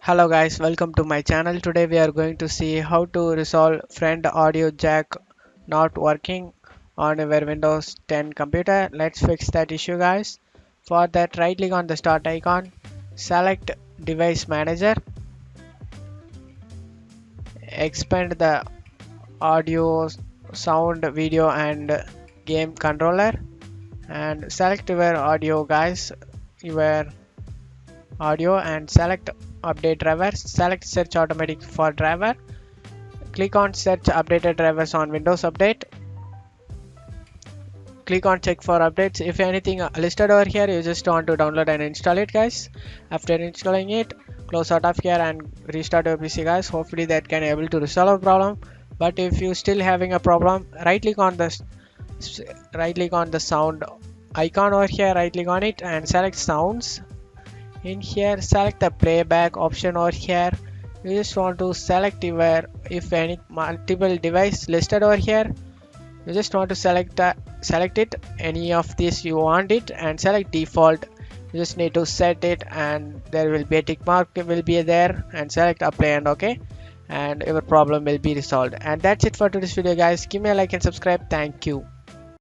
Hello guys, welcome to my channel. Today we are going to see how to resolve front audio jack not working on your Windows 10 computer. Let's fix that issue guys. For that, right click on the start icon, select device manager, expand the audio, sound, video and game controller, and select your audio guys, your audio, and select update driver. Select search automatic for driver. Click on search updated drivers on Windows Update. Click on check for updates. If anything listed over here, you just want to download and install it guys. After installing it, close out of here and restart your PC guys. Hopefully that can able to resolve a problem. But if you still having a problem, right click on the sound icon over here, right click on it and select sounds. In here, select the playback option over here. You just want to select your, if any multiple device listed over here, you just want to select it, any of these you want it, and select default. You just need to set it and there will be a tick mark will be there, and select apply and okay, and your problem will be resolved. And that's it for today's video guys. Give me a like and subscribe. Thank you.